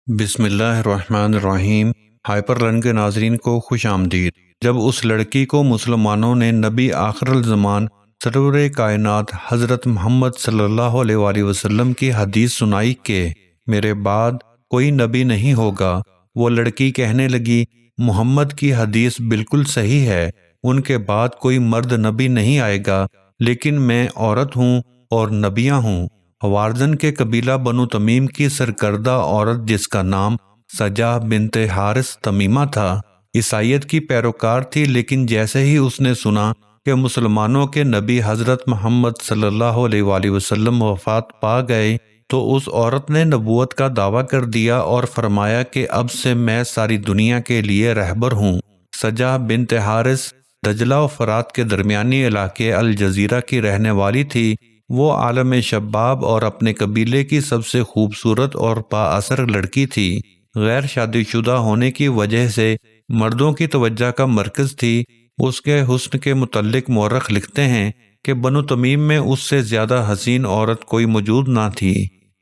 بسم اللہ الرحمن الرحیم۔ ہائپر لرن کے ناظرین کو خوش آمدید۔ جب اس لڑکی کو مسلمانوں نے نبی آخر الزمان سرور کائنات حضرت محمد صلی اللہ علیہ وآلہ وسلم کی حدیث سنائی کہ میرے بعد کوئی نبی نہیں ہوگا، وہ لڑکی کہنے لگی محمد کی حدیث بالکل صحیح ہے، ان کے بعد کوئی مرد نبی نہیں آئے گا، لیکن میں عورت ہوں اور نبیاں ہوں۔ حوازن کے قبیلہ بنو تمیم کی سرکردہ عورت جس کا نام سجا بنت حارث تمیمہ تھا، عیسائیت کی پیروکار تھی، لیکن جیسے ہی اس نے سنا کہ مسلمانوں کے نبی حضرت محمد صلی اللہ علیہ وآلہ وسلم وفات پا گئے تو اس عورت نے نبوت کا دعویٰ کر دیا اور فرمایا کہ اب سے میں ساری دنیا کے لیے رہبر ہوں۔ سجا بنت حارث دجلہ و فرات کے درمیانی علاقے الجزیرہ کی رہنے والی تھی۔ وہ عالم شباب اور اپنے قبیلے کی سب سے خوبصورت اور با اثر لڑکی تھی۔ غیر شادی شدہ ہونے کی وجہ سے مردوں کی توجہ کا مرکز تھی۔ اس کے حسن کے متعلق مورخ لکھتے ہیں کہ بنو تمیم میں اس سے زیادہ حسین عورت کوئی موجود نہ تھی،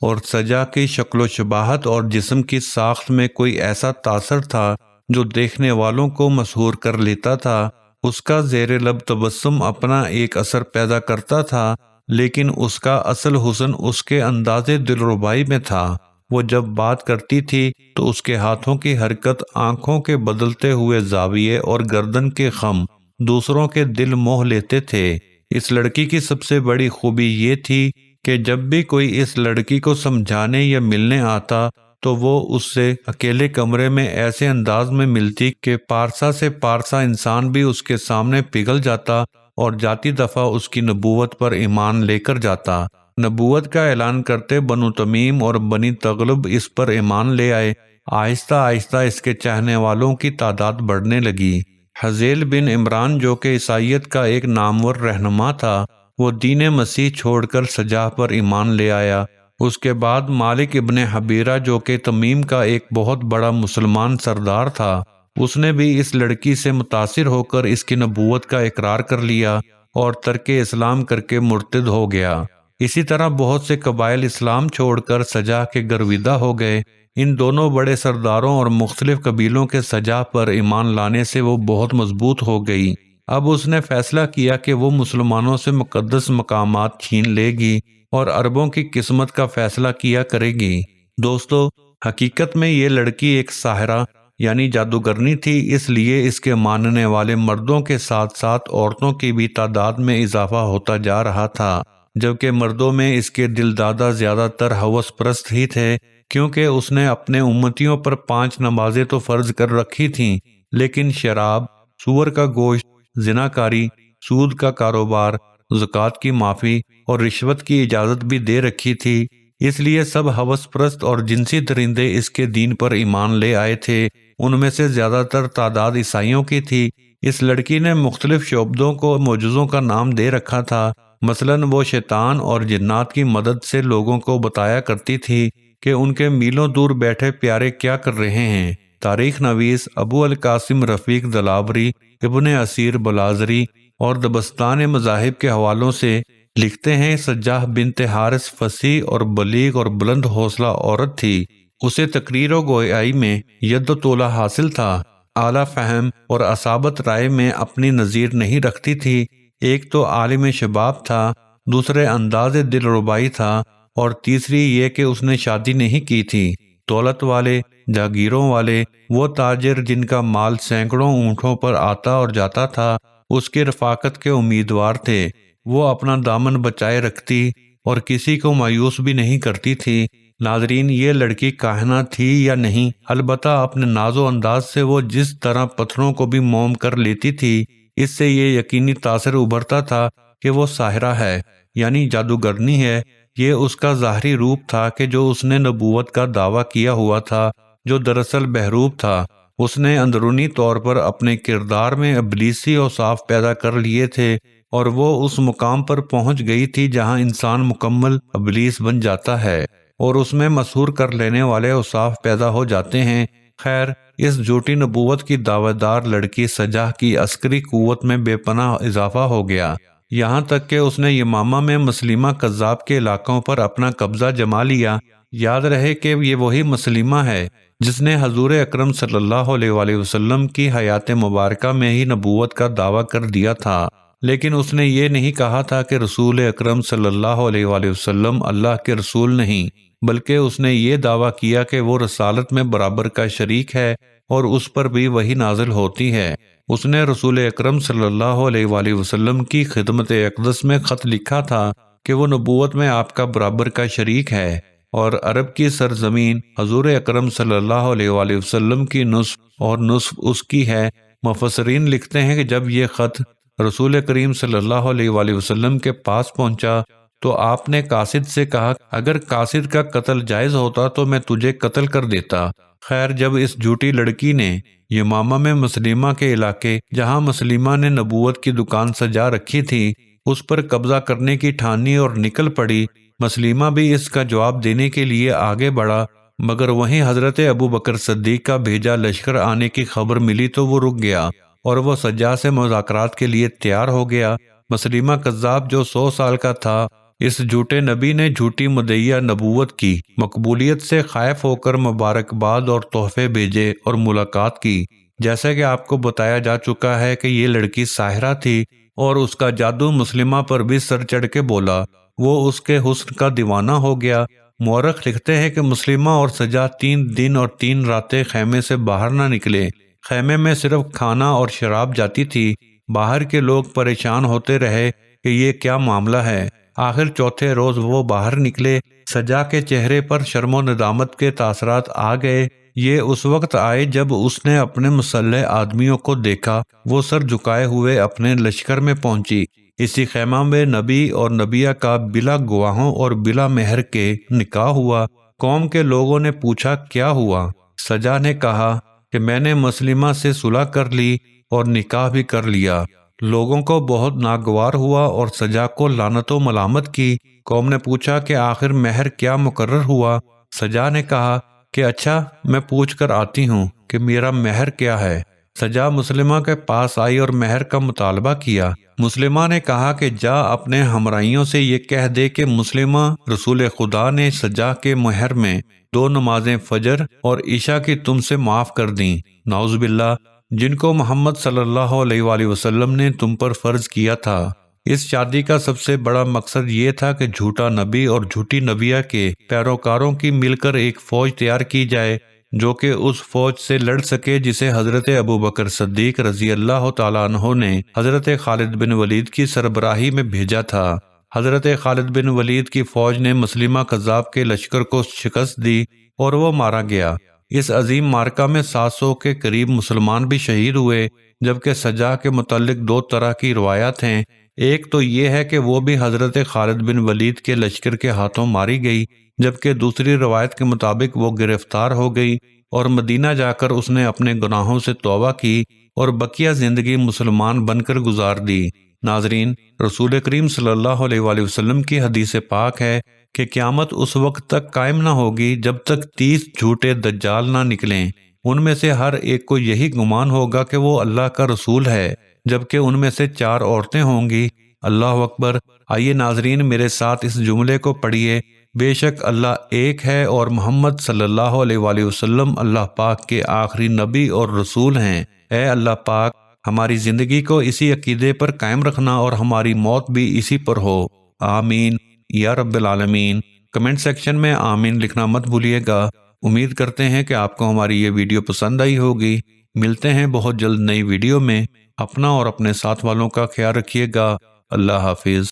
اور سجا کی شکل و شباہت اور جسم کی ساخت میں کوئی ایسا تاثر تھا جو دیکھنے والوں کو مسحور کر لیتا تھا۔ اس کا زیر لب تبسم اپنا ایک اثر پیدا کرتا تھا، لیکن اس کا اصل حسن اس کے انداز دلربائی میں تھا۔ وہ جب بات کرتی تھی تو اس کے ہاتھوں کی حرکت، آنکھوں کے بدلتے ہوئے زاویے اور گردن کے خم دوسروں کے دل موہ لیتے تھے۔ اس لڑکی کی سب سے بڑی خوبی یہ تھی کہ جب بھی کوئی اس لڑکی کو سمجھانے یا ملنے آتا تو وہ اس سے اکیلے کمرے میں ایسے انداز میں ملتی کہ پارسا سے پارسا انسان بھی اس کے سامنے پگھل جاتا اور جاتی دفعہ اس کی نبوت پر ایمان لے کر جاتا۔ نبوت کا اعلان کرتے بنو تمیم اور بنی تغلب اس پر ایمان لے آئے۔ آہستہ آہستہ اس کے چاہنے والوں کی تعداد بڑھنے لگی۔ حذیل بن عمران جو کہ عیسائیت کا ایک نامور رہنما تھا، وہ دین مسیح چھوڑ کر سجا پر ایمان لے آیا۔ اس کے بعد مالک ابن حبیرہ جو کہ تمیم کا ایک بہت بڑا مسلمان سردار تھا، اس نے بھی اس لڑکی سے متاثر ہو کر اس کی نبوت کا اقرار کر لیا اور ترک اسلام کر کے مرتد ہو گیا۔ اسی طرح بہت سے قبائل اسلام چھوڑ کر سجا کے گرویدہ ہو گئے۔ ان دونوں بڑے سرداروں اور مختلف قبیلوں کے سجا پر ایمان لانے سے وہ بہت مضبوط ہو گئی۔ اب اس نے فیصلہ کیا کہ وہ مسلمانوں سے مقدس مقامات چھین لے گی اور عربوں کی قسمت کا فیصلہ کیا کرے گی۔ دوستو، حقیقت میں یہ لڑکی ایک ساحرہ یعنی جادوگرنی تھی، اس لیے اس کے ماننے والے مردوں کے ساتھ ساتھ عورتوں کی بھی تعداد میں اضافہ ہوتا جا رہا تھا، جبکہ مردوں میں اس کے دل دادا زیادہ تر ہوس پرست ہی تھے، کیونکہ اس نے اپنے امتیوں پر 5 نمازیں تو فرض کر رکھی تھیں، لیکن شراب، سور کا گوشت، زناکاری، سود کا کاروبار، زکوٰۃ کی معافی اور رشوت کی اجازت بھی دے رکھی تھی۔ اس لیے سب ہوس پرست اور جنسی درندے اس کے دین پر ایمان لے آئے تھے۔ ان میں سے زیادہ تر تعداد عیسائیوں کی تھی۔ اس لڑکی نے مختلف شعبدوں کو معجزوں کا نام دے رکھا تھا۔ مثلاً وہ شیطان اور جنات کی مدد سے لوگوں کو بتایا کرتی تھی کہ ان کے میلوں دور بیٹھے پیارے کیا کر رہے ہیں۔ تاریخ نویس ابو القاسم رفیق دلاوری، ابن اسیر بلازری اور دبستان مذاہب کے حوالوں سے لکھتے ہیں، سجاہ بنت حارث فصیح اور بلیغ اور بلند حوصلہ عورت تھی۔ اسے تقریر و گویائی میں ید و طولہ حاصل تھا، اعلیٰ فہم اور اصابت رائے میں اپنی نظیر نہیں رکھتی تھی۔ ایک تو عالم شباب تھا، دوسرے انداز دلربائی تھا، اور تیسری یہ کہ اس نے شادی نہیں کی تھی۔ دولت والے، جاگیروں والے، وہ تاجر جن کا مال سینکڑوں اونٹوں پر آتا اور جاتا تھا، اس کی رفاقت کے امیدوار تھے۔ وہ اپنا دامن بچائے رکھتی اور کسی کو مایوس بھی نہیں کرتی تھی۔ ناظرین، یہ لڑکی کاہنہ تھی یا نہیں؟ البتہ اپنے ناز و انداز سے وہ جس طرح پتھروں کو بھی موم کر لیتی تھی، اس سے یہ یقینی تاثر ابھرتا تھا کہ وہ ساحرہ ہے، یعنی جادوگرنی ہے۔ یہ اس کا ظاہری روپ تھا کہ جو اس نے نبوت کا دعویٰ کیا ہوا تھا، جو دراصل بہروپ تھا۔ اس نے اندرونی طور پر اپنے کردار میں ابلیسی اوصاف پیدا کر لیے تھے، اور وہ اس مقام پر پہنچ گئی تھی جہاں انسان مکمل ابلیس بن جاتا ہے اور اس میں مسحور کر لینے والے اوصاف پیدا ہو جاتے ہیں۔ خیر، اس جھوٹی نبوت کی دعویٰ دار لڑکی سجا کی عسکری قوت میں بے پناہ اضافہ ہو گیا، یہاں تک کہ اس نے یمامہ میں مسلمہ کذاب کے علاقوں پر اپنا قبضہ جما لیا۔ یاد رہے کہ یہ وہی مسلمہ ہے جس نے حضور اکرم صلی اللہ علیہ وآلہ وسلم کی حیات مبارکہ میں ہی نبوت کا دعویٰ کر دیا تھا، لیکن اس نے یہ نہیں کہا تھا کہ رسول اکرم صلی اللہ علیہ وآلہ وسلم اللہ کے رسول نہیں، بلکہ اس نے یہ دعویٰ کیا کہ وہ رسالت میں برابر کا شریک ہے اور اس پر بھی وحی نازل ہوتی ہے۔ اس نے رسول اکرم صلی اللہ علیہ وآلہ وسلم کی خدمت اقدس میں خط لکھا تھا کہ وہ نبوت میں آپ کا برابر کا شریک ہے، اور عرب کی سرزمین حضور اکرم صلی اللہ علیہ وآلہ وسلم کی نصف اور نصف اس کی ہے۔ مفسرین لکھتے ہیں کہ جب یہ خط رسول کریم صلی اللہ علیہ وآلہ وسلم کے پاس پہنچا تو آپ نے قاصد سے کہا، اگر قاصد کا قتل جائز ہوتا تو میں تجھے قتل کر دیتا۔ خیر، جب اس جھوٹی لڑکی نے یمامہ میں مسلمہ کے علاقے جہاں مسلمہ نے نبوت کی دکان سجا رکھی تھی اس پر قبضہ کرنے کی ٹھانی اور نکل پڑی، مسلمہ بھی اس کا جواب دینے کے لیے آگے بڑھا، مگر وہیں حضرت ابو بکر صدیق کا بھیجا لشکر آنے کی خبر ملی تو وہ رک گیا اور وہ سجا سے مذاکرات کے لیے تیار ہو گیا۔ مسلمہ کذاب جو 100 سال کا تھا، اس جھوٹے نبی نے جھوٹی مدعیہ نبوت کی مقبولیت سے خائف ہو کر مبارکباد اور تحفے بھیجے اور ملاقات کی۔ جیسا کہ آپ کو بتایا جا چکا ہے کہ یہ لڑکی ساحرہ تھی اور اس کا جادو مسلمہ پر بھی سر چڑھ کے بولا، وہ اس کے حسن کا دیوانہ ہو گیا۔ مورخ لکھتے ہیں کہ مسلمہ اور سجا 3 دن اور 3 راتیں خیمے سے باہر نہ نکلے۔ خیمے میں صرف کھانا اور شراب جاتی تھی۔ باہر کے لوگ پریشان ہوتے رہے کہ یہ کیا معاملہ ہے۔ آخر چوتھے روز وہ باہر نکلے۔ سجا کے چہرے پر شرم و ندامت کے تاثرات آ گئے۔ یہ اس وقت آئے جب اس نے اپنے مسلح آدمیوں کو دیکھا، وہ سر جھکائے ہوئے اپنے لشکر میں پہنچی۔ اسی خیمہ میں نبی اور نبیہ کا بلا گواہوں اور بلا مہر کے نکاح ہوا۔ قوم کے لوگوں نے پوچھا کیا ہوا؟ سجا نے کہا کہ میں نے مسلمہ سے صلح کر لی اور نکاح بھی کر لیا۔ لوگوں کو بہت ناگوار ہوا اور سجا کو لعنت و ملامت کی۔ قوم نے پوچھا کہ آخر مہر کیا مقرر ہوا؟ سجا نے کہا کہ اچھا، میں پوچھ کر آتی ہوں کہ میرا مہر کیا ہے۔ سجا مسلمہ کے پاس آئی اور مہر کا مطالبہ کیا۔ مسلمہ نے کہا کہ جا اپنے ہمراہیوں سے یہ کہہ دے کہ مسلمہ رسول خدا نے سجا کے مہر میں 2 نمازیں فجر اور عشاء کی تم سے معاف کر دیں، نعوذ باللہ، جن کو محمد صلی اللہ علیہ وآلہ وسلم نے تم پر فرض کیا تھا۔ اس شادی کا سب سے بڑا مقصد یہ تھا کہ جھوٹا نبی اور جھوٹی نبیہ کے پیروکاروں کی مل کر ایک فوج تیار کی جائے جو کہ اس فوج سے لڑ سکے جسے حضرت ابو بکر صدیق رضی اللہ تعالیٰ عنہ نے حضرت خالد بن ولید کی سربراہی میں بھیجا تھا۔ حضرت خالد بن ولید کی فوج نے مسلمہ کذاب کے لشکر کو شکست دی اور وہ مارا گیا۔ اس عظیم مارکہ میں 700 کے قریب مسلمان بھی شہید ہوئے، جبکہ سجا کے متعلق 2 طرح کی روایات ہیں۔ ایک تو یہ ہے کہ وہ بھی حضرت خالد بن ولید کے لشکر کے ہاتھوں ماری گئی، جبکہ دوسری روایت کے مطابق وہ گرفتار ہو گئی اور مدینہ جا کر اس نے اپنے گناہوں سے توبہ کی اور بقیہ زندگی مسلمان بن کر گزار دی۔ ناظرین، رسول کریم صلی اللہ علیہ وآلہ وسلم کی حدیث پاک ہے کہ قیامت اس وقت تک قائم نہ ہوگی جب تک 30 جھوٹے دجال نہ نکلیں۔ ان میں سے ہر ایک کو یہی گمان ہوگا کہ وہ اللہ کا رسول ہے، جبکہ ان میں سے 4 عورتیں ہوں گی۔ اللہ اکبر! آئیے ناظرین میرے ساتھ اس جملے کو پڑھیے، بے شک اللہ ایک ہے اور محمد صلی اللہ علیہ وآلہ وسلم اللہ پاک کے آخری نبی اور رسول ہیں۔ اے اللہ پاک، ہماری زندگی کو اسی عقیدے پر قائم رکھنا اور ہماری موت بھی اسی پر ہو، آمین یا رب العالمین۔ کمنٹ سیکشن میں آمین لکھنا مت بھولیے گا۔ امید کرتے ہیں کہ آپ کو ہماری یہ ویڈیو پسند آئی ہوگی۔ ملتے ہیں بہت جلد نئی ویڈیو میں۔ اپنا اور اپنے ساتھ والوں کا خیال رکھیے گا۔ اللہ حافظ۔